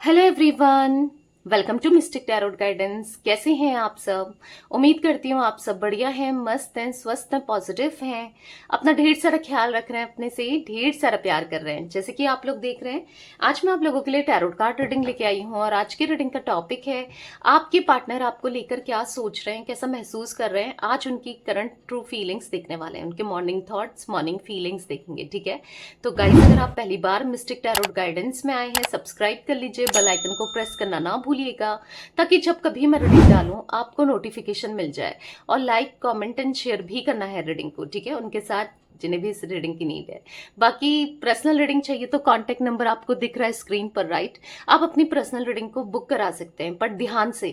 Hello everyone, welcome to mystic tarot guidance. कैसे हैं आप सब? उम्मीद करती हूँ आप सब बढ़िया हैं, मस्त हैं, स्वस्थ हैं, पॉजिटिव हैं, अपना ढेर सारा ख्याल रख रहे हैं, अपने से ढेर सारा प्यार कर रहे हैं। जैसे कि आप लोग देख रहे हैं, आज मैं आप लोगों के लिए टैरोट कार्ड रीडिंग लेके आई हूँ और आज की रीडिंग का टॉपिक है आपके पार्टनर आपको लेकर क्या सोच रहे हैं, कैसा महसूस कर रहे हैं। आज उनकी करंट ट्रू फीलिंग्स देखने वाले हैं, उनके मॉर्निंग थॉट्स, मॉर्निंग फीलिंग्स देखेंगे। ठीक है, तो गाइस अगर आप पहली बार मिस्टिक टैरोट गाइडेंस में आए हैं, सब्सक्राइब कर लीजिए, बेल आइकन को प्रेस करना ना भूलिएगा ताकि जब कभी मैं रीडिंग डालूं आपको नोटिफिकेशन मिल जाए। और लाइक, कमेंट एंड शेयर भी करना है रीडिंग को, ठीक है, उनके साथ जिन्हें भी इस रीडिंग की नीड है। बाकी पर्सनल रीडिंग चाहिए तो कांटेक्ट नंबर आपको दिख रहा है स्क्रीन पर, राइट। आप अपनी पर्सनल रीडिंग को बुक करा सकते हैं, पर ध्यान से,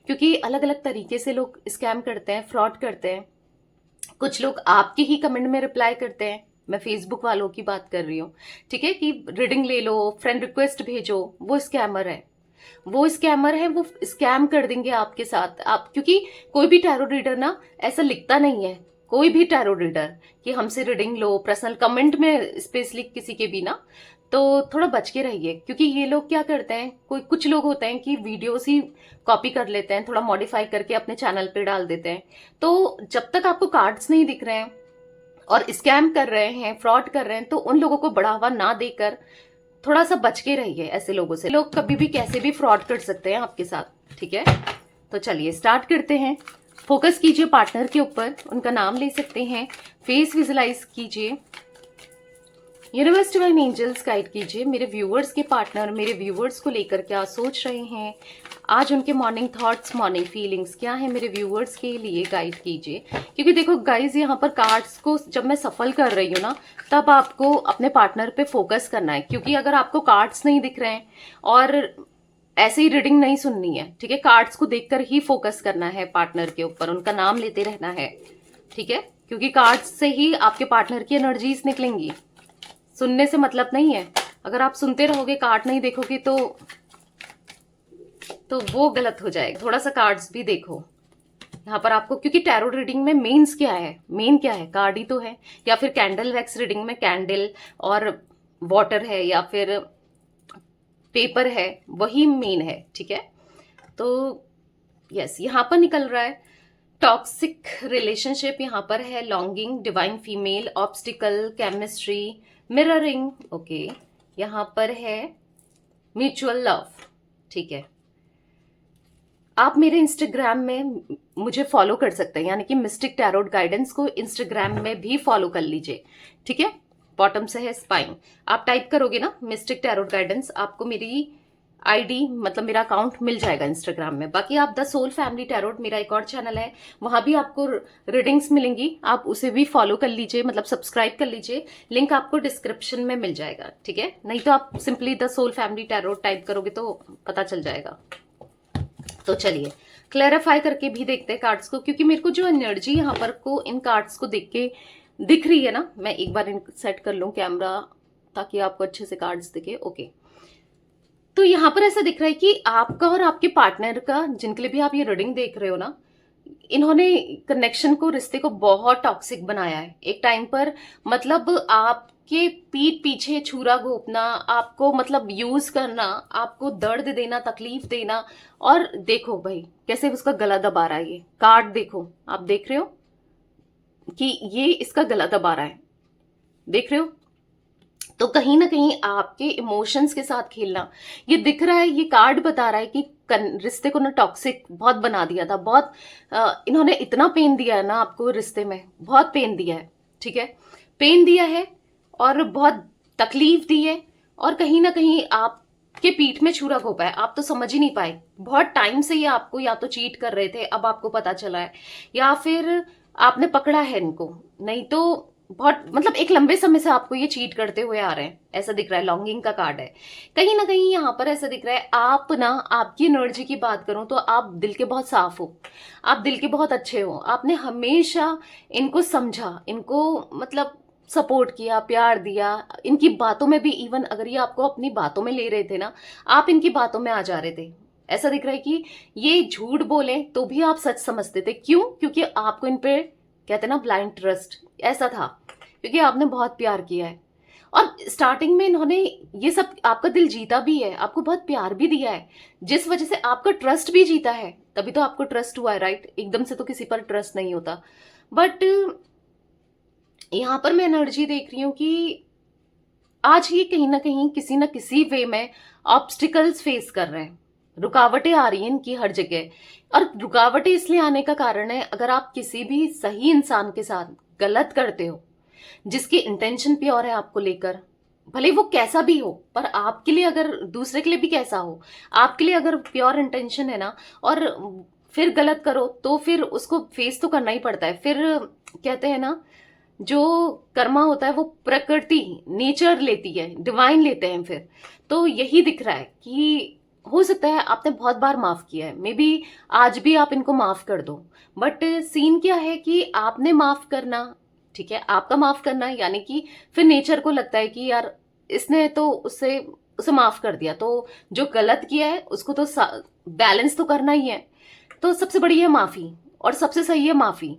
क्योंकि अलग अलग तरीके से लोग स्कैम करते हैं, फ्रॉड करते हैं। कुछ लोग आपके ही कमेंट में रिप्लाई करते हैं, मैं फेसबुक वालों की बात कर रही हूँ, ठीक है, कि रीडिंग ले लो, फ्रेंड रिक्वेस्ट भेजो। वो स्कैमर है, वो स्कैमर है, वो स्कैम कर देंगे आपके साथ। आप, क्योंकि कोई भी टैरो रीडर ना ऐसा लिखता नहीं है, कोई भी टैरो रीडर कि हमसे रीडिंग लो, पर्सनल कमेंट में स्पेशली किसी के भी ना, तो थोड़ा बच के रहिए। क्योंकि ये लोग क्या करते हैं, कोई कुछ लोग होते हैं कि वीडियोस ही कॉपी कर लेते हैं, थोड़ा मॉडिफाई करके अपने चैनल पे डाल देते हैं। तो जब तक आपको कार्ड्स नहीं दिख रहे हैं और स्कैम कर रहे हैं, फ्रॉड कर रहे हैं, तो उन लोगों को बढ़ावा ना देकर थोड़ा सा बच के रहिए ऐसे लोगों से। लोग कभी भी कैसे भी फ्रॉड कर सकते हैं आपके साथ, ठीक है। तो चलिए स्टार्ट करते हैं। फोकस कीजिए पार्टनर के ऊपर, उनका नाम ले सकते हैं, फेस विजुलाइज कीजिए। यूनिवर्स डिवाइन एंजल्स गाइड कीजिए मेरे व्यूअर्स के पार्टनर मेरे व्यूअर्स को लेकर क्या सोच रहे हैं, आज उनके मॉर्निंग थॉट्स, मॉर्निंग फीलिंग्स क्या है, मेरे व्यूअर्स के लिए गाइड कीजिए। क्योंकि देखो गाइज, यहाँ पर कार्ड्स को जब मैं सफल कर रही हूँ ना, तब आपको अपने पार्टनर पे फोकस करना है। क्योंकि अगर आपको कार्ड्स नहीं दिख रहे हैं और ऐसे ही रीडिंग नहीं सुननी है, ठीक है, कार्ड्स को देखकर ही फोकस करना है पार्टनर के ऊपर, उनका नाम लेते रहना है, ठीक है। क्योंकि कार्ड्स से ही आपके पार्टनर की एनर्जीज निकलेंगी, सुनने से मतलब नहीं है। अगर आप सुनते रहोगे, कार्ड नहीं देखोगे, तो वो गलत हो जाएगा। थोड़ा सा कार्ड्स भी देखो यहाँ पर आपको, क्योंकि टैरो रीडिंग में मेन्स क्या है, मेन क्या है, कार्ड ही तो है। या फिर कैंडल वैक्स रीडिंग में कैंडल और वाटर है या फिर पेपर है, वही मेन है, ठीक है। तो यस, यहाँ पर निकल रहा है टॉक्सिक रिलेशनशिप, यहाँ पर है longing, divine female, obstacle, chemistry, mirroring, okay. यहाँ पर है म्यूचुअल लव, ठीक है। आप मेरे इंस्टाग्राम में मुझे फॉलो कर सकते हैं, यानी कि मिस्टिक टैरोट गाइडेंस को इंस्टाग्राम में भी फॉलो कर लीजिए, ठीक है। बॉटम से है स्पाइन, आप टाइप करोगे ना मिस्टिक टैरोट गाइडेंस, आपको मेरी आईडी, मतलब मेरा अकाउंट मिल जाएगा इंस्टाग्राम में। बाकी आप द सोल फैमिली टैरोट, मेरा एक और चैनल है, वहां भी आपको रीडिंग्स मिलेंगी, आप उसे भी फॉलो कर लीजिए, मतलब सब्सक्राइब कर लीजिए। लिंक आपको डिस्क्रिप्शन में मिल जाएगा, ठीक है। नहीं तो आप simply the soul family tarot type करोगे तो पता चल जाएगा। तो चलिए क्लैरिफाई करके भी देखते हैं कार्ड्स को, क्योंकि मेरे को जो एनर्जी यहाँ पर को इन कार्ड्स को देख के दिख रही है ना, मैं एक बार सेट कर लूं कैमरा ताकि आपको अच्छे से कार्ड्स दिखे, ओके। तो यहाँ पर ऐसा दिख रहा है कि आपका और आपके पार्टनर का, जिनके लिए भी आप ये रीडिंग देख रहे हो ना, इन्होंने कनेक्शन को, रिश्ते को बहुत टॉक्सिक बनाया है एक टाइम पर। मतलब आपके पीठ पीछे छुरा घोंपना, आपको मतलब यूज करना, आपको दर्द देना, तकलीफ देना। और देखो भाई कैसे उसका गला दबा रहा है, ये कार्ड देखो, आप देख रहे हो कि ये इसका गला दबा रहा है, देख रहे हो। तो कहीं ना कहीं आपके इमोशंस के साथ खेलना ये दिख रहा है, ये कार्ड बता रहा है कि रिश्ते को ना टॉक्सिक बहुत बना दिया था, बहुत इन्होंने इतना पेन दिया है ना आपको, रिश्ते में बहुत पेन दिया है, ठीक है, पेन दिया है और बहुत तकलीफ दी है। और कहीं ना कहीं आपके पीठ में छुरा घोंपा है, आप तो समझ ही नहीं पाए। बहुत टाइम से ये आपको या तो चीट कर रहे थे, अब आपको पता चला है, या फिर आपने पकड़ा है इनको, नहीं तो बहुत, मतलब एक लंबे समय से आपको ये चीट करते हुए आ रहे हैं, ऐसा दिख रहा है। लॉन्गिंग का कार्ड है, कहीं ना कहीं यहाँ पर ऐसा दिख रहा है। आप ना, आपकी एनर्जी की बात करूं तो आप दिल के बहुत साफ हो, आप दिल के बहुत अच्छे हो, आपने हमेशा इनको समझा, इनको मतलब सपोर्ट किया, प्यार दिया, इनकी बातों में भी, इवन अगर ये आपको अपनी बातों में ले रहे थे ना, आप इनकी बातों में आ जा रहे थे। ऐसा दिख रहा है कि ये झूठ बोले तो भी आप सच समझते थे। क्यों? क्योंकि आपको इन पे, कहते हैं ना, ब्लाइंड ट्रस्ट, ऐसा था, क्योंकि आपने बहुत प्यार किया है। और स्टार्टिंग में इन्होंने ये सब आपका दिल जीता भी है, आपको बहुत प्यार भी दिया है, जिस वजह से आपका ट्रस्ट भी जीता है, तभी तो आपको ट्रस्ट हुआ है, राइट? एकदम से तो किसी पर ट्रस्ट नहीं होता। बट यहां पर मैं एनर्जी देख रही हूं कि आज ये कहीं ना कहीं किसी ना किसी वे में ऑब्स्टिकल्स फेस कर रहे हैं, रुकावटें आ रही हैं इनकी हर जगह। और रुकावटें इसलिए आने का कारण है, अगर आप किसी भी सही इंसान के साथ गलत करते हो, जिसकी इंटेंशन प्योर है आपको लेकर, भले वो कैसा भी हो, पर आपके लिए, अगर दूसरे के लिए भी कैसा हो, आपके लिए अगर प्योर इंटेंशन है ना, और फिर गलत करो तो फिर उसको फेस तो करना ही पड़ता है। फिर कहते हैं ना, जो कर्मा होता है वो प्रकृति, नेचर लेती है, डिवाइन लेते हैं फिर। तो यही दिख रहा है कि हो सकता है आपने बहुत बार माफ किया है, मे बी आज भी आप इनको माफ कर दो, बट सीन क्या है कि आपने माफ करना, ठीक है, आपका माफ करना, यानी कि फिर नेचर को लगता है कि यार इसने तो उसे उसे माफ कर दिया, तो जो गलत किया है उसको तो बैलेंस तो करना ही है। तो सबसे बड़ी है माफी, और सबसे सही है माफी,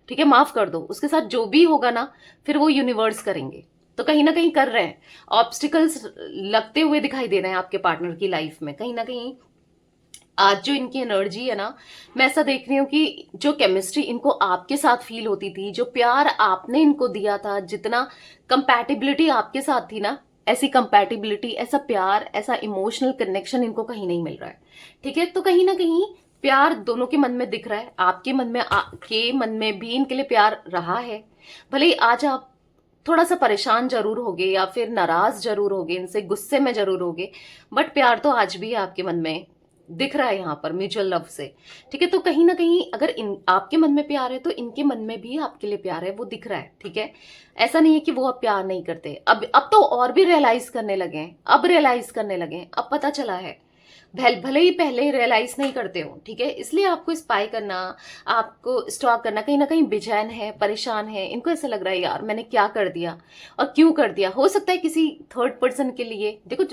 ठीक है, माफ कर दो। उसके साथ जो भी होगा ना, फिर वो यूनिवर्स करेंगे। तो कहीं ना कहीं कर रहे हैं, ऑब्स्टिकल्स लगते हुए दिखाई दे रहे हैं आपके पार्टनर की लाइफ में। कहीं ना कहीं आज जो इनकी एनर्जी है ना, मैं ऐसा देख रही हूँ कि जो केमिस्ट्री इनको आपके साथ फील होती थी, जो प्यार आपने इनको दिया था, जितना कंपैटिबिलिटी आपके साथ थी ना, ऐसी कंपैटिबिलिटी, ऐसा प्यार, ऐसा इमोशनल कनेक्शन इनको कहीं नहीं मिल रहा है, ठीक है। तो कहीं ना कहीं प्यार दोनों के मन में दिख रहा है, आपके मन में, आपके मन में भी इनके लिए प्यार रहा है। भले ही आज आप थोड़ा सा परेशान जरूर होगे, या फिर नाराज जरूर होगे इनसे, गुस्से में जरूर होगे, बट प्यार तो आज भी आपके मन में दिख रहा है यहाँ पर, म्यूचुअल लव से, ठीक है। तो कहीं ना कहीं अगर इन आपके मन में प्यार है, तो इनके मन में भी आपके लिए प्यार है, वो दिख रहा है, ठीक है। ऐसा नहीं है कि वो अब प्यार नहीं करते, अब तो और भी रियलाइज करने लगे हैं, अब रियलाइज करने लगे हैं, अब पता चला है। भले ही पहले रियलाइज नहीं करते हो, ठीक है, इसलिए आपको स्पाई करना, आपको स्टॉक करना, कहीं ना कहीं बेचैन है, परेशान है, इनको ऐसा लग रहा है यार मैंने क्या कर दिया और क्यों कर दिया। हो सकता है किसी थर्ड पर्सन के लिए, देखो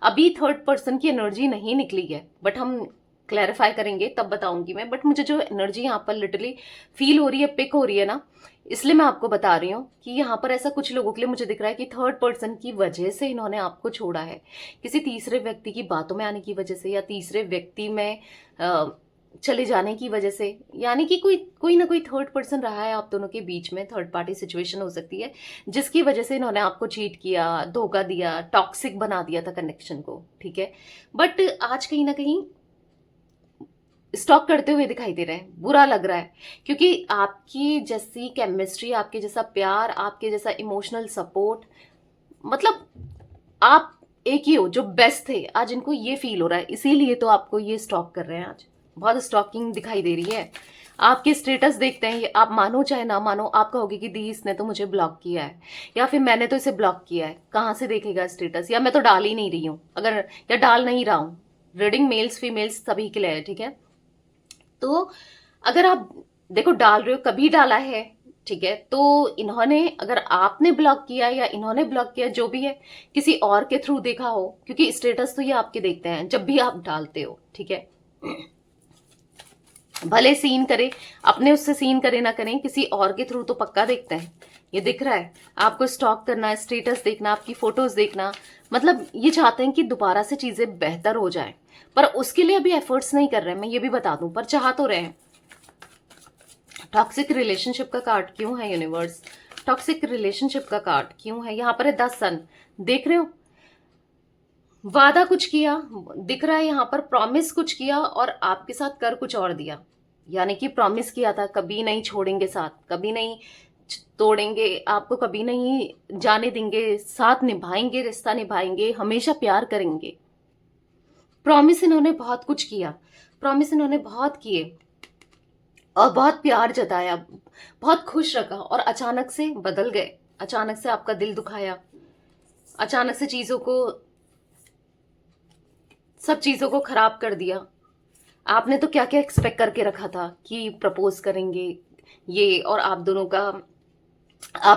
अभी थर्ड पर्सन की एनर्जी नहीं निकली है, बट हम क्लैरिफाई करेंगे तब बताऊंगी मैं। बट मुझे जो एनर्जी यहाँ पर लिटरली फील हो रही है, पिक हो रही है ना, इसलिए मैं आपको बता रही हूँ कि यहाँ पर ऐसा कुछ लोगों के लिए मुझे दिख रहा है कि थर्ड पर्सन की वजह से इन्होंने आपको छोड़ा है, किसी तीसरे व्यक्ति की बातों में आने की वजह से, या तीसरे व्यक्ति में चले जाने की वजह से, यानी कि कोई ना कोई थर्ड पर्सन रहा है आप दोनों के बीच में, थर्ड पार्टी सिचुएशन हो सकती है, जिसकी वजह से इन्होंने आपको चीट किया, धोखा दिया, टॉक्सिक बना दिया था कनेक्शन को, ठीक है। बट आज कहीं ना कहीं स्टॉक करते हुए दिखाई दे रहे हैं, बुरा लग रहा है, क्योंकि आपकी जैसी केमिस्ट्री, आपके जैसा प्यार, आपके जैसा इमोशनल सपोर्ट, मतलब आप एक ही हो जो बेस्ट थे, आज इनको ये फील हो रहा है, इसीलिए तो आपको ये स्टॉक कर रहे हैं। आज बहुत स्टॉकिंग दिखाई दे रही है। आपके स्टेटस देखते हैं, ये आप मानो चाहे ना मानो, आप कहोगे कि दी इसने तो मुझे ब्लॉक किया है, या फिर मैंने तो इसे ब्लॉक किया है, कहाँ से देखेगा स्टेटस, या मैं तो डाल ही नहीं रही हूँ, अगर या डाल नहीं रहा हूँ। रीडिंग मेल्स फीमेल्स सभी के लिए है, ठीक है। तो अगर आप देखो डाल रहे हो, कभी डाला है, ठीक है, तो इन्होंने, अगर आपने ब्लॉक किया या इन्होंने ब्लॉक किया, जो भी है, किसी और के थ्रू देखा हो, क्योंकि स्टेटस तो ये आपके देखते हैं जब भी आप डालते हो, ठीक है। भले सीन करे, अपने उससे सीन करे ना करें, किसी और के थ्रू तो पक्का देखते हैं। ये दिख रहा है आपको, स्टॉक करना, स्टेटस देखना, आपकी फोटोज देखना, मतलब ये चाहते हैं कि दोबारा से चीजें बेहतर हो जाए, पर उसके लिए अभी एफर्ट्स नहीं कर रहे हैं, मैं ये भी बता दूं, पर चाह तो रहे हैं। टॉक्सिक रिलेशनशिप का कार्ड क्यों है यूनिवर्स? टॉक्सिक रिलेशनशिप का कार्ड क्यों है? यहाँ पर है 10 सन, देख रहे हो, वादा कुछ किया, दिख रहा है यहाँ पर प्रॉमिस कुछ किया, और आपके साथ कर कुछ और दिया, यानी कि प्रॉमिस किया था कभी नहीं छोड़ेंगे साथ, कभी नहीं तोड़ेंगे आपको, कभी नहीं जाने देंगे, साथ निभाएंगे, रिश्ता निभाएंगे, हमेशा प्यार करेंगे। प्रॉमिस इन्होंने बहुत कुछ किया, प्रॉमिस इन्होंने बहुत किए, और बहुत प्यार जताया, बहुत खुश रखा, और अचानक से बदल गए, अचानक से आपका दिल दुखाया, अचानक से सब चीजों को खराब कर दिया। आपने तो क्या क्या एक्सपेक्ट करके रखा था कि प्रपोज करेंगे ये, और आप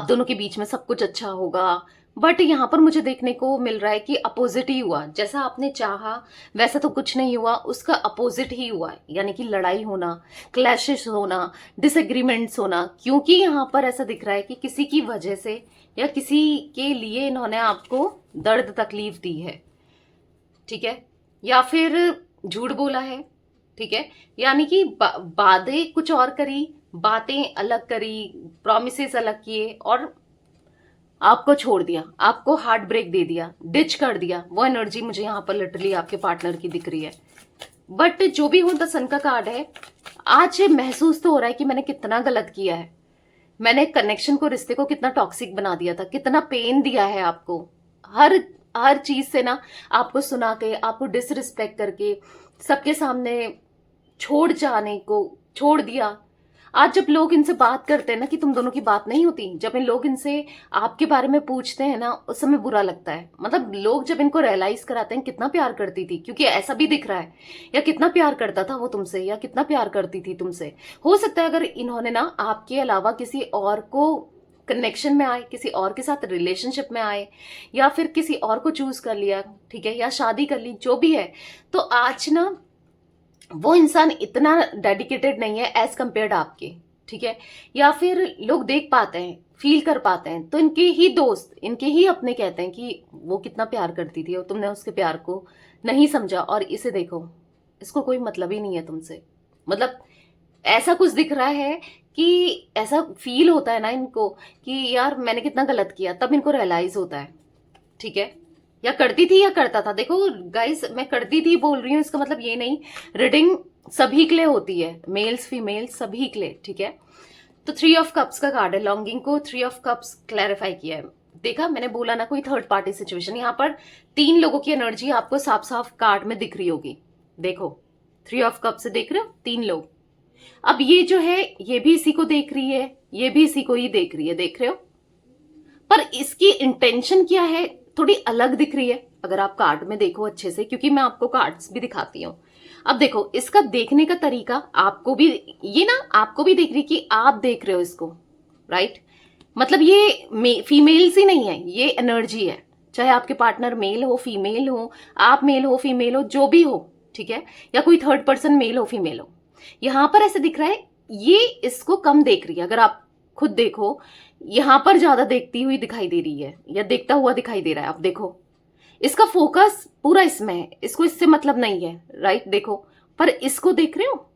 दोनों के बीच में सब कुछ अच्छा होगा, बट यहाँ पर मुझे देखने को मिल रहा है कि अपोजिट ही हुआ। जैसा आपने चाहा वैसा तो कुछ नहीं हुआ, उसका अपोजिट ही हुआ है, यानी कि लड़ाई होना, क्लैशेस होना, डिसएग्रीमेंट्स होना, क्योंकि यहाँ पर ऐसा दिख रहा है कि किसी की वजह से या किसी के लिए इन्होंने आपको दर्द तकलीफ दी है, ठीक है, या फिर झूठ बोला है, ठीक है, यानी कि बातें कुछ और करी, बातें अलग करी, प्रॉमिसेस अलग किए और आपको छोड़ दिया, आपको हार्ट ब्रेक दे दिया, डिच कर दिया। वो एनर्जी मुझे यहाँ पर लिटरली आपके पार्टनर की दिख रही है। बट जो भी हो, द सन का कार्ड है, आज महसूस तो हो रहा है कि मैंने कितना गलत किया है, मैंने कनेक्शन को, रिश्ते को कितना टॉक्सिक बना दिया था, कितना पेन दिया है आपको, हर हर चीज से ना, आपको सुना के, आपको डिसरिस्पेक्ट करके, सबके सामने छोड़ दिया। आज जब लोग इनसे बात करते हैं ना कि तुम दोनों की बात नहीं होती, जब इन लोग इनसे आपके बारे में पूछते हैं ना, उस समय बुरा लगता है। मतलब लोग जब इनको रियलाइज कराते हैं कितना प्यार करती थी, क्योंकि ऐसा भी दिख रहा है, या कितना प्यार करता था वो तुमसे, या कितना प्यार करती थी तुमसे। हो सकता है अगर इन्होंने ना आपके अलावा किसी और को कनेक्शन में आए, किसी और के साथ रिलेशनशिप में आए, या फिर किसी और को चूज कर लिया, ठीक है, या शादी कर ली, जो भी है, तो आज ना वो इंसान इतना डेडिकेटेड नहीं है एज कंपेयर्ड आपके, ठीक है, या फिर लोग देख पाते हैं, फील कर पाते हैं, तो इनके ही दोस्त, इनके ही अपने कहते हैं कि वो कितना प्यार करती थी और तुमने उसके प्यार को नहीं समझा, और इसे देखो, इसको कोई मतलब ही नहीं है तुमसे। मतलब ऐसा कुछ दिख रहा है कि ऐसा फील होता है ना इनको कि यार मैंने कितना गलत किया, तब इनको रियलाइज होता है, ठीक है, या करती थी या करता था। देखो गाइस, मैं करती थी बोल रही हूँ, इसका मतलब ये नहीं, रीडिंग सभी के लिए होती है, मेल्स फीमेल्स सभी के लिए, ठीक है। तो 3 ऑफ कप्स का कार्ड है, लॉन्गिंग को 3 ऑफ कप्स क्लैरिफाई किया है। देखा, मैंने बोला ना कोई थर्ड पार्टी सिचुएशन, यहाँ पर 3 लोगों की एनर्जी आपको साफ साफ कार्ड में दिख रही होगी। देखो 3 ऑफ कप से देख रहे हो, 3 लोग। अब ये जो है, ये भी इसी को देख रही है, ये भी इसी को ही देख रही है, देख रहे हो, पर इसकी इंटेंशन क्या है थोड़ी अलग दिख रही है अगर आप कार्ड में देखो अच्छे से, क्योंकि मैं आपको कार्ड्स भी दिखाती हूँ। अब देखो, इसका देखने का तरीका आपको भी, ये ना आपको भी देख रही कि आप देख रहे हो इसको, राइट। मतलब ये फीमेल्स ही नहीं है, ये एनर्जी है, चाहे आपके पार्टनर मेल हो फीमेल हो, आप मेल हो फीमेल हो, जो भी हो, ठीक है, या कोई थर्ड पर्सन मेल हो फीमेल हो, यहां पर ऐसे दिख रहा है ये इसको कम देख रही है। अगर आप खुद देखो, यहां पर ज्यादा देखती हुई दिखाई दे रही है, या देखता हुआ दिखाई दे रहा है। आप देखो, इसका फोकस पूरा इसमें है, इसको इससे मतलब नहीं है, राइट। देखो, पर इसको देख रहे हो,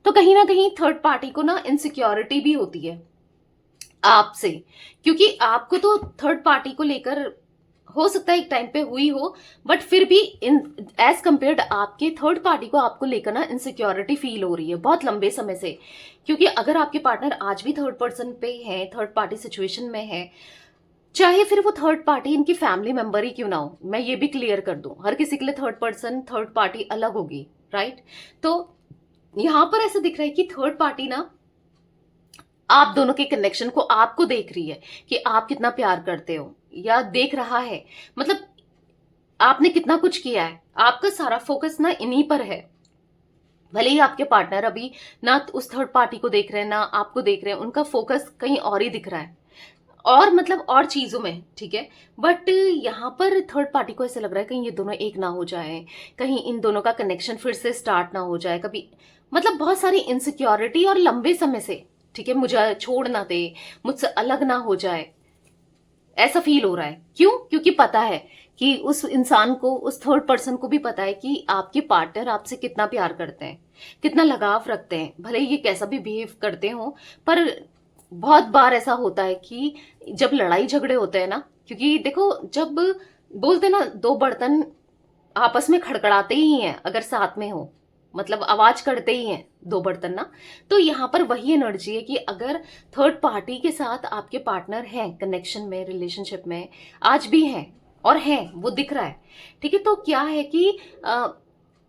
तो कहीं ना कहीं थर्ड पार्टी को ना इनसिक्योरिटी भी होती है आपसे, क्योंकि आपको तो थर्ड पार्टी को लेकर हो सकता है एक टाइम पे हुई हो, बट फिर भी इन एज कंपेयर्ड आपके थर्ड पार्टी को आपको लेकर ना इनसिक्योरिटी फील हो रही है बहुत लंबे समय से। क्योंकि अगर आपके पार्टनर आज भी थर्ड पर्सन पे है, थर्ड पार्टी सिचुएशन में है, चाहे फिर वो थर्ड पार्टी इनकी फैमिली मेंबर ही क्यों ना हो, मैं ये भी क्लियर कर दूं, हर किसी के लिए थर्ड पर्सन थर्ड पार्टी अलग होगी, राइट। तो यहां पर ऐसा दिख रहा है कि थर्ड पार्टी ना आप दोनों के कनेक्शन को आपको देख रही है कि आप कितना प्यार करते हो, या देख रहा है, मतलब आपने कितना कुछ किया है, आपका सारा फोकस ना इन्हीं पर है। भले ही आपके पार्टनर अभी ना उस थर्ड पार्टी को देख रहे हैं ना आपको देख रहे हैं, उनका फोकस कहीं और ही दिख रहा है, और मतलब और चीजों में, ठीक है। बट यहाँ पर थर्ड पार्टी को ऐसा लग रहा है कहीं ये दोनों एक ना हो जाए, कहीं इन दोनों का कनेक्शन फिर से स्टार्ट ना हो जाए कभी, मतलब बहुत सारी इनसिक्योरिटी और लंबे समय से, ठीक है, मुझे छोड़ ना दे, मुझसे अलग ना हो जाए, ऐसा फील हो रहा है। क्यों? क्योंकि पता है कि उस इंसान को, उस थर्ड पर्सन को भी पता है कि आपके पार्टनर आपसे कितना प्यार करते हैं, कितना लगाव रखते हैं, भले ही ये कैसा भी बिहेव करते हो। पर बहुत बार ऐसा होता है कि जब लड़ाई झगड़े होते हैं ना, क्योंकि देखो जब बोलते हैं ना, 2 बर्तन आपस में खड़खड़ाते ही हैं अगर साथ में हो, मतलब आवाज करते ही हैं 2 बर्तन ना। तो यहाँ पर वही एनर्जी है कि अगर थर्ड पार्टी के साथ आपके पार्टनर हैं कनेक्शन में, रिलेशनशिप में, आज भी हैं और हैं, वो दिख रहा है, ठीक है। तो क्या है कि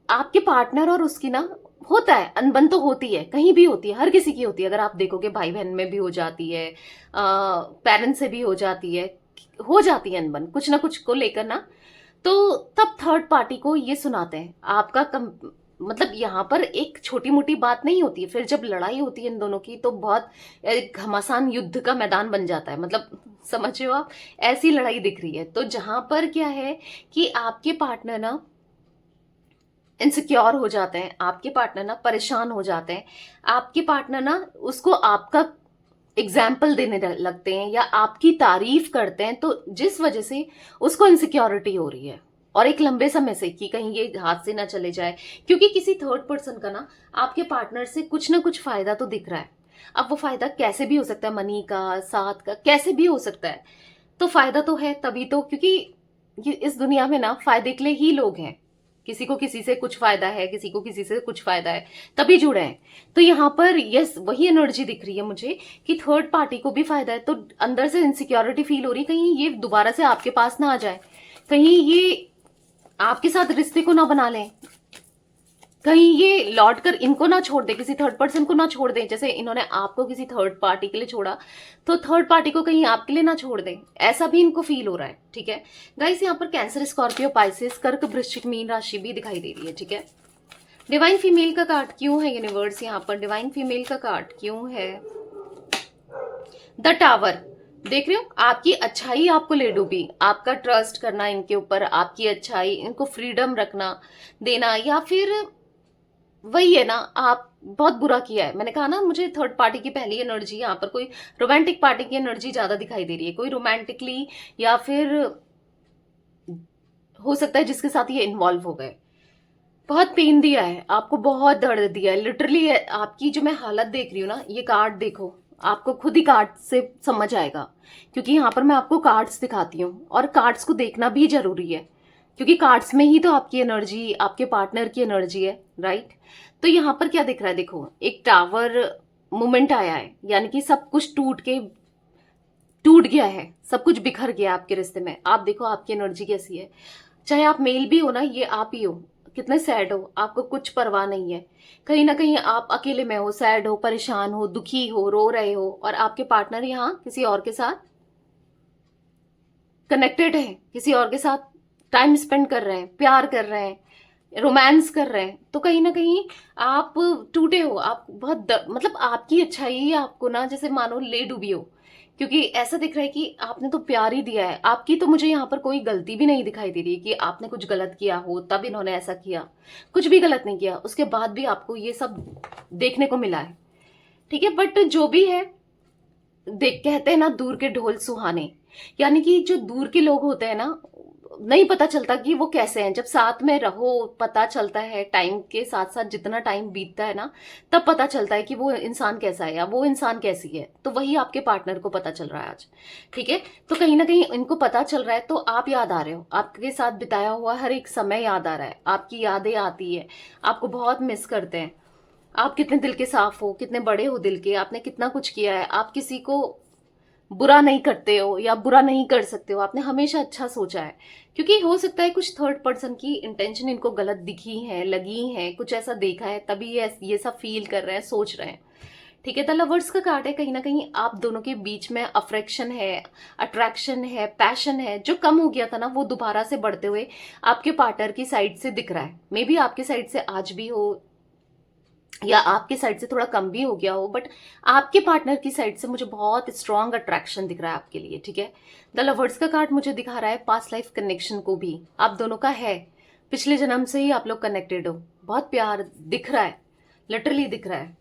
आपके पार्टनर और उसकी ना, होता है अनबन, तो होती है, कहीं भी होती है, हर किसी की होती है। अगर आप देखोगे भाई बहन में भी हो जाती है, पेरेंट्स से भी हो जाती है अनबन कुछ ना कुछ को लेकर ना। तो तब थर्ड पार्टी को ये सुनाते हैं आपका मतलब यहाँ पर एक छोटी मोटी बात नहीं होती है, फिर जब लड़ाई होती है इन दोनों की तो बहुत घमासान युद्ध का मैदान बन जाता है। मतलब समझ रहे हो आप, ऐसी लड़ाई दिख रही है। तो जहां पर क्या है कि आपके पार्टनर ना इनसिक्योर हो जाते हैं, आपके पार्टनर ना परेशान हो जाते हैं, आपके पार्टनर ना उसको आपका एग्जाम्पल देने लगते हैं या आपकी तारीफ करते हैं, तो जिस वजह से उसको इनसिक्योरिटी हो रही है, और एक लंबे समय से, कि कहीं ये हाथ से ना चले जाए, क्योंकि किसी थर्ड पर्सन का ना आपके पार्टनर से कुछ ना कुछ फायदा तो दिख रहा है। अब वो फायदा कैसे भी हो सकता है, मनी का, साथ का, कैसे भी हो सकता है। तो फायदा तो है तभी तो, क्योंकि इस दुनिया में ना फायदे के लिए ही लोग हैं। किसी को किसी से कुछ फायदा है, किसी को किसी से कुछ फायदा है, तभी जुड़े हैं। तो यहाँ पर यस, वही एनर्जी दिख रही है मुझे कि थर्ड पार्टी को भी फायदा है, तो अंदर से इनसिक्योरिटी फील हो रही है, कहीं ये दोबारा से आपके पास ना आ जाए, कहीं ये आपके साथ रिश्ते को ना बना लें, कहीं ये लौट कर इनको ना छोड़ दे, किसी थर्ड पर्सन को ना छोड़ दे, जैसे इन्होंने आपको किसी थर्ड पार्टी के लिए छोड़ा, तो थर्ड पार्टी को कहीं आपके लिए ना छोड़ दे, ऐसा भी इनको फील हो रहा है। ठीक है गाइस, यहाँ पर कैंसर, स्कॉर्पियो, पाइसेस, कर्क, वृश्चिक, मीन राशि भी दिखाई दे रही है। ठीक है, डिवाइन फीमेल का कार्ड क्यों है यूनिवर्स, यहाँ पर डिवाइन फीमेल का कार्ड क्यों है, द टावर। देख रहे हो, आपकी अच्छाई आपको ले डूबी, आपका ट्रस्ट करना इनके ऊपर, आपकी अच्छाई, इनको फ्रीडम रखना देना, या फिर वही है ना, आप बहुत बुरा किया है। मैंने कहा ना, मुझे थर्ड पार्टी की पहली एनर्जी, यहाँ पर कोई रोमांटिक पार्टी की एनर्जी ज्यादा दिखाई दे रही है, कोई रोमांटिकली, या फिर हो सकता है जिसके साथ ये इन्वॉल्व हो गए, बहुत पेन दिया है आपको, बहुत दर्द दिया है लिटरली। आपकी जो मैं हालत देख रही हूँ ना, ये कार्ड देखो, आपको खुद ही कार्ड से समझ आएगा, क्योंकि यहाँ पर मैं आपको कार्ड्स दिखाती हूँ, और कार्ड्स को देखना भी जरूरी है, क्योंकि कार्ड्स में ही तो आपकी एनर्जी, आपके पार्टनर की एनर्जी है, राइट। तो यहाँ पर क्या दिख रहा है, देखो एक टावर मोमेंट आया है, यानी कि सब कुछ टूट गया है, सब कुछ बिखर गया आपके रिश्ते में। आप देखो आपकी एनर्जी कैसी है, चाहे आप मेल भी हो ना, ये आप ही हो, कितने सैड हो, आपको कुछ परवाह नहीं है, कहीं ना कहीं आप अकेले में हो, सैड हो, परेशान हो, दुखी हो, रो रहे हो, और आपके पार्टनर यहाँ किसी और के साथ कनेक्टेड है, किसी और के साथ टाइम स्पेंड कर रहे हैं, प्यार कर रहे हैं, रोमांस कर रहे हैं। तो कहीं ना कहीं आप टूटे हो, आप बहुत मतलब आपकी अच्छाई आपको ना जैसे मानो ले डूबी हो, क्योंकि ऐसा दिख रहा है कि आपने तो प्यार ही दिया है। आपकी तो मुझे यहाँ पर कोई गलती भी नहीं दिखाई दे रही कि आपने कुछ गलत किया हो तब इन्होंने ऐसा किया, कुछ भी गलत नहीं किया, उसके बाद भी आपको ये सब देखने को मिला है। ठीक है, बट जो भी है, देख, कहते हैं ना, दूर के ढोल सुहाने, यानी कि जो दूर के लोग होते हैं ना, नहीं पता चलता कि वो कैसे हैं, जब साथ में रहो पता चलता है, टाइम के साथ साथ जितना टाइम बीतता है ना, तब पता चलता है कि वो इंसान कैसा है या वो इंसान कैसी है। तो वही आपके पार्टनर को पता चल रहा है आज। ठीक है, तो कहीं ना कहीं इनको पता चल रहा है, तो आप याद आ रहे हो, आपके साथ बिताया हुआ हर एक समय याद आ रहा है, आपकी यादें आती है, आपको बहुत मिस करते हैं। आप कितने दिल के साफ हो, कितने बड़े हो दिल के, आपने कितना कुछ किया है, आप किसी को बुरा नहीं करते हो या बुरा नहीं कर सकते हो, आपने हमेशा अच्छा सोचा है। क्योंकि हो सकता है कुछ थर्ड पर्सन की इंटेंशन इनको गलत दिखी है, लगी है, कुछ ऐसा देखा है, तभी ये सब फील कर रहे हैं, सोच रहे हैं। ठीक है, द लवर्स का कार्ड है, कहीं ना कहीं आप दोनों के बीच में अफ्रेक्शन है, अट्रैक्शन है, पैशन है, जो कम हो गया था ना, वो दोबारा से बढ़ते हुए आपके पार्टनर की साइड से दिख रहा है। मे बी आपके साइड से आज भी हो, या आपके साइड से थोड़ा कम भी हो गया हो, बट आपके पार्टनर की साइड से मुझे बहुत स्ट्रॉन्ग अट्रैक्शन दिख रहा है आपके लिए। ठीक है, द लवर्स का कार्ड मुझे दिखा रहा है पास्ट लाइफ कनेक्शन को भी आप दोनों का है, पिछले जन्म से ही आप लोग कनेक्टेड हो, बहुत प्यार दिख रहा है, लिटरली दिख रहा है।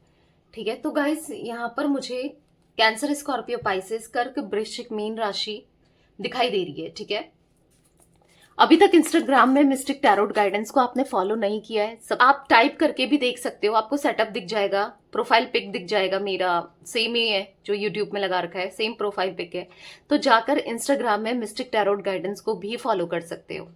ठीक है, तो गाइस यहाँ पर मुझे कैंसर, स्कॉर्पियो, पाइसेस, कर्क, वृश्चिक, मीन राशि दिखाई दे रही है। ठीक है, अभी तक इंस्टाग्राम में मिस्टिक टैरोट गाइडेंस को आपने फॉलो नहीं किया है, सब आप टाइप करके भी देख सकते हो, आपको सेटअप दिख जाएगा, प्रोफाइल पिक दिख जाएगा, मेरा सेम ही है जो यूट्यूब में लगा रखा है, सेम प्रोफाइल पिक है। तो जाकर इंस्टाग्राम में मिस्टिक टैरोट गाइडेंस को भी फॉलो कर सकते हो।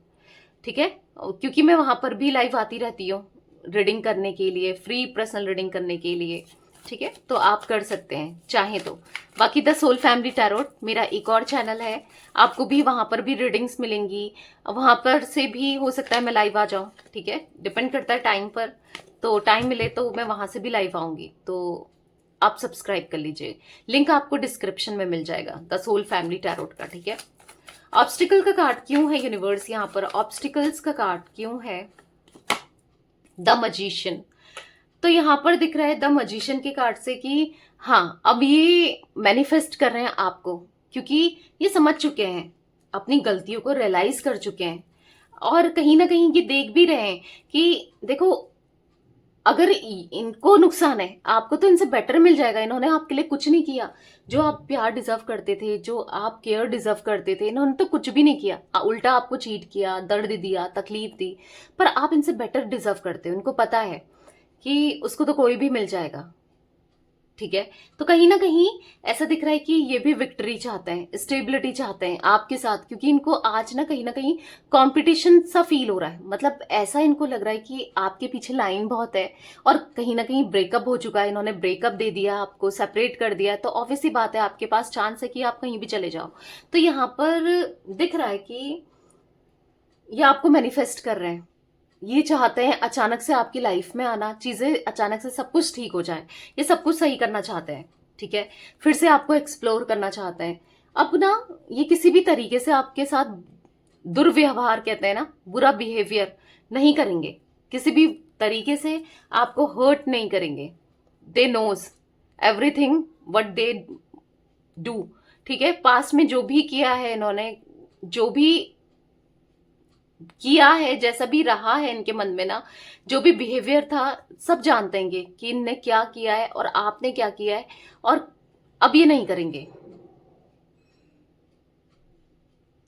ठीक है, क्योंकि मैं वहां पर भी लाइव आती रहती हूँ रीडिंग करने के लिए, फ्री पर्सनल रीडिंग करने के लिए। ठीक है, तो आप कर सकते हैं चाहे तो। बाकी द सोल फैमिली टैरोट मेरा एक और चैनल है, आपको भी वहां पर भी रीडिंग्स मिलेंगी, वहां पर से भी हो सकता है मैं लाइव आ जाऊं। ठीक है, डिपेंड करता है टाइम पर, तो टाइम मिले तो मैं वहां से भी लाइव आऊंगी, तो आप सब्सक्राइब कर लीजिए, लिंक आपको डिस्क्रिप्शन में मिल जाएगा द सोल फैमिली टैरोट का। ठीक है, ऑब्स्टिकल का कार्ड क्यों है यूनिवर्स, यहाँ पर ऑब्स्टिकल्स का कार्ड क्यों है, द मजिशियन। तो यहां पर दिख रहा है द मजिशियन के कार्ड से कि हाँ, अब ये मैनिफेस्ट कर रहे हैं आपको, क्योंकि ये समझ चुके हैं, अपनी गलतियों को रियलाइज कर चुके हैं, और कहीं ना कहीं ये देख भी रहे हैं कि देखो अगर इनको नुकसान है, आपको तो इनसे बेटर मिल जाएगा। इन्होंने आपके लिए कुछ नहीं किया। जो आप प्यार डिजर्व करते थे, जो आप केयर डिजर्व करते थे, इन्होंने तो कुछ भी नहीं किया। उल्टा आपको चीट किया, दर्द दिया, तकलीफ दी। पर आप इनसे बेटर डिजर्व करते हो। इनको पता है कि उसको तो कोई भी मिल जाएगा, ठीक है। तो कहीं ना कहीं ऐसा दिख रहा है कि ये भी विक्ट्री चाहते हैं, स्टेबिलिटी चाहते हैं आपके साथ, क्योंकि इनको आज ना कहीं कंपटीशन सा फील हो रहा है। मतलब ऐसा इनको लग रहा है कि आपके पीछे लाइन बहुत है, और कहीं ना कहीं ब्रेकअप हो चुका है, इन्होंने ब्रेकअप दे दिया, आपको सेपरेट कर दिया। तो ऑब्वियसली बात है, आपके पास चांस है कि आप कहीं भी चले जाओ। तो यहाँ पर दिख रहा है कि ये आपको मैनिफेस्ट कर रहे हैं। ये चाहते हैं अचानक से आपकी लाइफ में आना, चीजें अचानक से सब कुछ ठीक हो जाए। ये सब कुछ सही करना चाहते हैं, ठीक है। फिर से आपको एक्सप्लोर करना चाहते हैं। अब ना ये किसी भी तरीके से आपके साथ दुर्व्यवहार, कहते हैं ना, बुरा बिहेवियर नहीं करेंगे। किसी भी तरीके से आपको हर्ट नहीं करेंगे। They knows everything what they do, ठीक है। पास्ट में जो भी किया है इन्होंने, जो भी किया है, जैसा भी रहा है इनके मन में ना, जो भी बिहेवियर था, सब जानते हैं कि इनने क्या किया है और आपने क्या किया है, और अब ये नहीं करेंगे।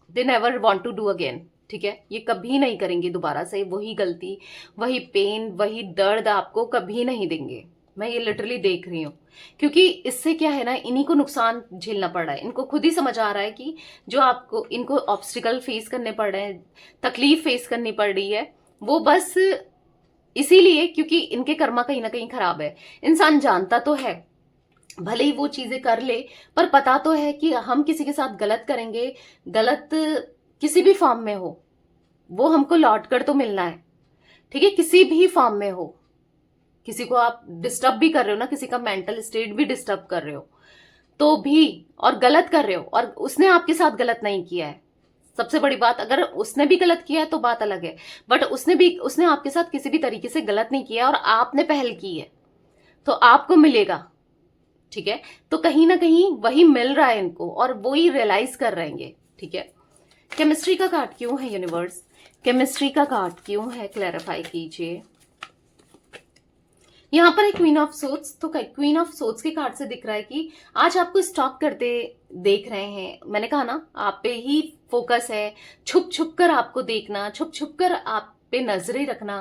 They never want to do again, ठीक है। ये कभी नहीं करेंगे दोबारा से वही गलती, वही पेन, वही दर्द आपको कभी नहीं देंगे। मैं ये लिटरली देख रही हूँ, क्योंकि इससे क्या है ना, इन्हीं को नुकसान झेलना पड़ रहा है। इनको खुद ही समझ आ रहा है कि जो आपको, इनको ऑब्स्टिकल फेस करने पड़ रहे हैं, तकलीफ फेस करनी पड़ रही है, वो बस इसीलिए क्योंकि इनके कर्मा कहीं ना कहीं खराब है। इंसान जानता तो है, भले ही वो चीजें कर ले, पर पता तो है कि हम किसी के साथ गलत करेंगे, गलत किसी भी फॉर्म में हो, वो हमको लौट कर तो मिलना है, ठीक है। किसी भी फॉर्म में हो, किसी को आप डिस्टर्ब भी कर रहे हो ना, किसी का मेंटल स्टेट भी डिस्टर्ब कर रहे हो तो भी, और गलत कर रहे हो, और उसने आपके साथ गलत नहीं किया है। सबसे बड़ी बात, अगर उसने भी गलत किया है तो बात अलग है, बट उसने आपके साथ किसी भी तरीके से गलत नहीं किया, और आपने पहल की है, तो आपको मिलेगा, ठीक है। तो कहीं ना कहीं वही मिल रहा है इनको, और वो ही रियलाइज कर रहेंगे, ठीक है। केमिस्ट्री का कार्ड क्यों है यूनिवर्स? केमिस्ट्री का कार्ड क्यों है, क्लैरिफाई कीजिए। यहाँ पर एक क्वीन ऑफ सोट्स, तो क्वीन ऑफ सोट्स के कार्ड से दिख रहा है कि आज आपको स्टॉक करते देख रहे हैं। मैंने कहा ना, आप पे ही फोकस है, छुप छुप कर आपको देखना, छुप छुप कर आप पे नजरें रखना।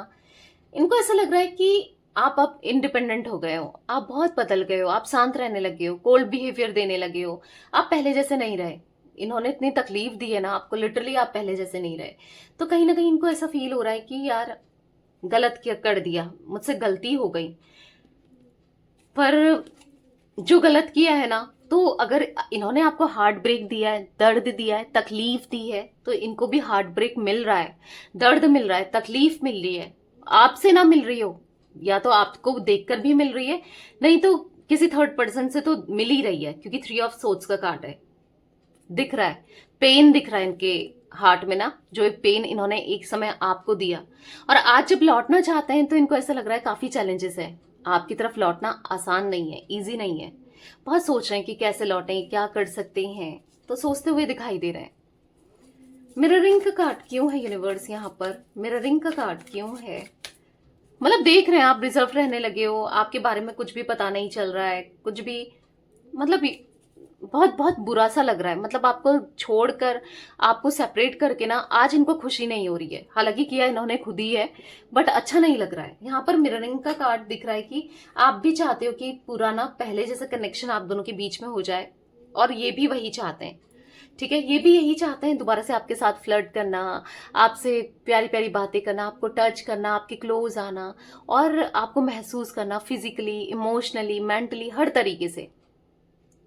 इनको ऐसा लग रहा है कि आप अब इंडिपेंडेंट हो गए हो, आप बहुत बदल गए हो, आप शांत रहने लगे हो, कोल्ड बिहेवियर देने लगे हो, आप पहले जैसे नहीं रहे। इन्होंने इतनी तकलीफ दी है ना आपको, लिटरली आप पहले जैसे नहीं रहे। तो कहीं ना कहीं इनको ऐसा फील हो रहा है कि यार गलत क्या कर दिया, मुझसे गलती हो गई। पर जो गलत किया है ना, तो अगर इन्होंने आपको हार्ट ब्रेक दिया है, दर्द दिया है, तकलीफ दी है, तो इनको भी हार्ट ब्रेक मिल रहा है, दर्द मिल रहा है, तकलीफ मिल रही है। आपसे ना मिल रही हो, या तो आपको देखकर भी मिल रही है, नहीं तो किसी थर्ड पर्सन से तो मिल ही रही है, क्योंकि 3 ऑफ सोर्ड्स का कार्ड है। दिख रहा है पेन, दिख रहा है इनके हार्ट में ना, जो एक पेन इन्होंने एक समय आपको दिया, और आज जब लौटना चाहते हैं तो इनको ऐसा लग रहा है काफी चैलेंजेस है। आपकी तरफ लौटना आसान नहीं है, इजी नहीं है। बहुत सोच रहे हैं कि कैसे लौटें, क्या कर सकते हैं, तो सोचते हुए दिखाई दे रहे हैं। मिररिंग का कार्ड क्यों है यूनिवर्स? यहाँ पर मिररिंग का कार्ड क्यों है? मतलब देख रहे हैं आप रिजर्व रहने लगे हो, आपके बारे में कुछ भी पता नहीं चल रहा है, कुछ भी, मतलब बहुत बहुत बुरा सा लग रहा है। मतलब आपको छोड़कर, आपको सेपरेट करके ना, आज इनको खुशी नहीं हो रही है। हालांकि किया इन्होंने खुद ही है, बट अच्छा नहीं लग रहा है। यहाँ पर मिररिंग का कार्ड दिख रहा है कि आप भी चाहते हो कि पुराना पहले जैसा कनेक्शन आप दोनों के बीच में हो जाए, और ये भी वही चाहते हैं, ठीक है। ये भी यही चाहते हैं दोबारा से आपके साथ फ्लर्ट करना, आपसे प्यारी प्यारी बातें करना, आपको टच करना, आपके क्लोज आना, और आपको महसूस करना फिजिकली, इमोशनली, मेंटली, हर तरीके से,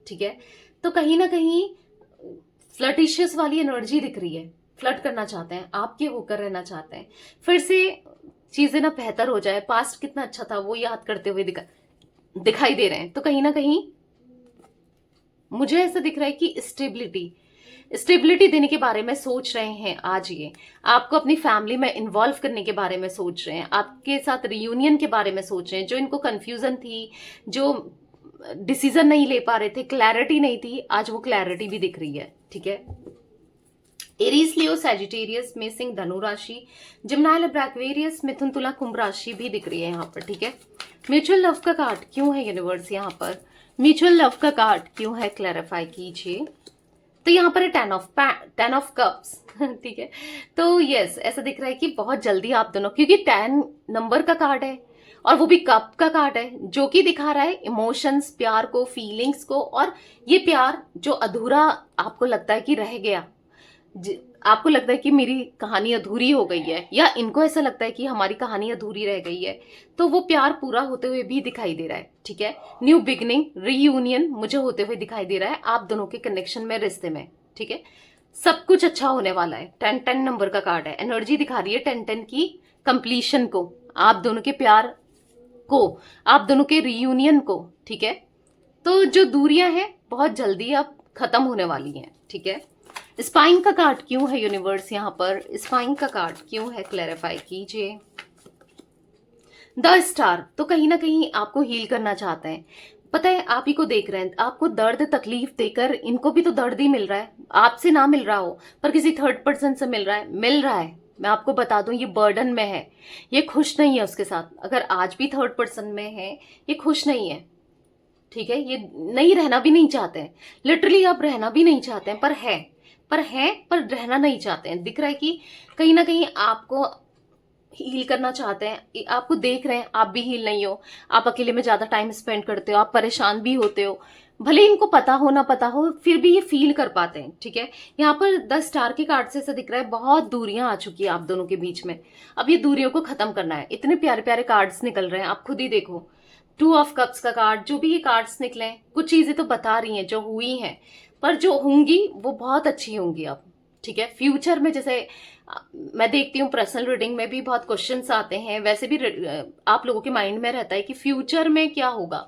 ठीक है। तो कहीं ना कहीं फ्लर्टिशियस वाली एनर्जी दिख रही है। फ्लर्ट करना चाहते हैं, आपके होकर रहना चाहते हैं, फिर से चीजें ना बेहतर हो जाए, पास्ट कितना अच्छा था वो याद करते हुए दिखाई दे रहे हैं। तो कहीं ना कहीं मुझे ऐसा दिख रहा है कि स्टेबिलिटी देने के बारे में सोच रहे हैं आज। ये आपको अपनी फैमिली में इन्वॉल्व करने के बारे में सोच रहे हैं, आपके साथ रियूनियन के बारे में सोच रहे हैं। जो इनको कंफ्यूजन थी, जो डिसीजन नहीं ले पा रहे थे, क्लैरिटी नहीं थी, आज वो क्लैरिटी भी दिख रही है, ठीक है। एरीज, लियो, सैजिटेरियस, मेषिंग, धनु राशि, जिम्नाई, लिब्रा, एक्वेरियस, मिथुन, तुला, कुंभ राशि भी दिख रही है यहाँ पर, ठीक है। म्यूचुअल लव का कार्ड क्यों है यूनिवर्स यहाँ पर? म्यूचुअल लव का कार्ड क्यों है, क्लैरिफाई कीजिए। तो यहाँ पर है टेन ऑफ कप्स ठीक है। तो यस, ऐसा दिख रहा है कि बहुत जल्दी आप दोनों, क्योंकि 10 नंबर का कार्ड है और वो भी कप का कार्ड है, जो कि दिखा रहा है इमोशंस, प्यार को, फीलिंग्स को, और ये प्यार जो अधूरा आपको लगता है कि रह गया, आपको लगता है कि मेरी कहानी अधूरी हो गई है, या इनको ऐसा लगता है कि हमारी कहानी अधूरी रह गई है, तो वो प्यार पूरा होते हुए भी दिखाई दे रहा है, ठीक है। न्यू बिगनिंग, रीयूनियन मुझे होते हुए दिखाई दे रहा है आप दोनों के कनेक्शन में, रिश्ते में, ठीक है। सब कुछ अच्छा होने वाला है। 10 नंबर का कार्ड है, एनर्जी दिखा रही है 10 की कंप्लीशन को, आप दोनों के प्यार को, आप दोनों के रीयूनियन को, ठीक है। तो जो दूरियां हैं बहुत जल्दी अब खत्म होने वाली हैं, ठीक है। स्पाइन का कार्ड क्यों है यूनिवर्स यहाँ पर? स्पाइन का कार्ड क्यों है, क्लैरिफाई कीजिए। द स्टार, तो कहीं ना कहीं आपको हील करना चाहते हैं, पता है, आप ही को देख रहे हैं, आपको दर्द तकलीफ देकर इनको भी तो दर्द ही मिल रहा है, आपसे ना मिल रहा हो पर किसी थर्ड पर्सन से मिल रहा है। मैं आपको बता दूं, ये बर्डन में है, ये खुश नहीं है उसके साथ। अगर आज भी थर्ड पर्सन में है, ये खुश नहीं है, ठीक है। ये नहीं रहना भी नहीं चाहते हैं, लिटरली आप रहना भी नहीं चाहते हैं, पर रहना नहीं चाहते हैं। दिख रहा है कि कहीं ना कहीं आपको हील करना चाहते हैं, आपको देख रहे हैं, आप भी हील नहीं हो, आप अकेले में ज्यादा टाइम स्पेंड करते हो, आप परेशान भी होते हो, भले इनको पता हो ना पता हो, फिर भी ये फील कर पाते हैं, ठीक है। यहाँ पर 10 स्टार के कार्ड से ऐसा दिख रहा है बहुत दूरियां आ चुकी है आप दोनों के बीच में, अब ये दूरियों को खत्म करना है। इतने प्यारे प्यारे कार्ड्स निकल रहे हैं, आप खुद ही देखो। 2 ऑफ कप्स का कार्ड, जो भी ये कार्ड्स निकले, कुछ चीजें तो बता रही हैं जो हुई हैं, पर जो होंगी वो बहुत अच्छी होंगी अब, ठीक है। फ्यूचर में, जैसे मैं देखती हूँ पर्सनल रीडिंग में भी बहुत क्वेश्चंस आते हैं, वैसे भी आप लोगों के माइंड में रहता है कि फ्यूचर में क्या होगा।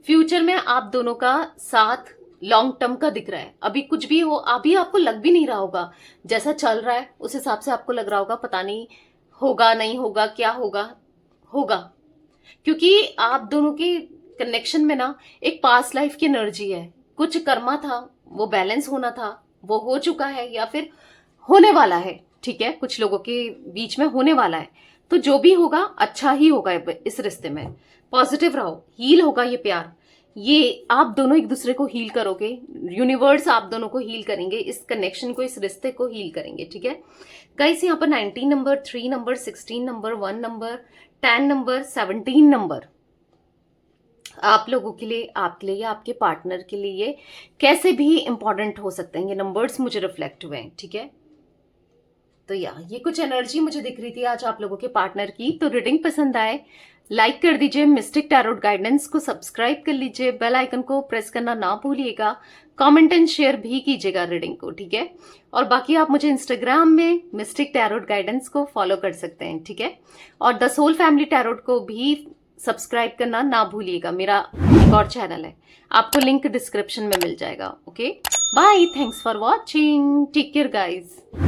फ्यूचर में आप दोनों का साथ लॉन्ग टर्म का दिख रहा है। अभी कुछ भी हो, अभी आपको लग भी नहीं रहा होगा, जैसा चल रहा है उस हिसाब से आपको लग रहा होगा पता नहीं होगा, नहीं होगा, क्या होगा, होगा, क्योंकि आप दोनों के कनेक्शन में ना एक पास्ट लाइफ की एनर्जी है। कुछ कर्मा था, वो बैलेंस होना था, वो हो चुका है या फिर होने वाला है, ठीक है। कुछ लोगों के बीच में होने वाला है, तो जो भी होगा अच्छा ही होगा। इस रिश्ते में पॉजिटिव रहो, हील होगा ये प्यार, ये आप दोनों एक दूसरे को हील करोगे, यूनिवर्स आप दोनों को हील करेंगे, इस कनेक्शन को, इस रिश्ते को हील करेंगे, ठीक है। गाइस, यहाँ पर 19 number, 3 number, 16 number, 1 number, 10 number, 17 number आप लोगों के लिए, आपके लिए या आपके पार्टनर के लिए कैसे भी इंपॉर्टेंट हो सकते हैं, ये नंबर्स मुझे रिफ्लेक्ट हुए हैं, ठीक है। तो ये कुछ एनर्जी मुझे दिख रही थी आज आप लोगों के पार्टनर की। तो रीडिंग पसंद आए लाइक कर दीजिए, मिस्टिक टैरोट गाइडेंस को सब्सक्राइब कर लीजिए, बेल आइकन को प्रेस करना ना भूलिएगा, कमेंट एंड शेयर भी कीजिएगा रीडिंग को, ठीक है। और बाकी आप मुझे इंस्टाग्राम में मिस्टिक टैरोट गाइडेंस को फॉलो कर सकते हैं, ठीक है। और द सोल फैमिली टैरोट को भी सब्सक्राइब करना ना भूलिएगा, मेरा एक और चैनल है, आपको लिंक डिस्क्रिप्शन में मिल जाएगा। Okay, bye, thanks for watching, take care guys.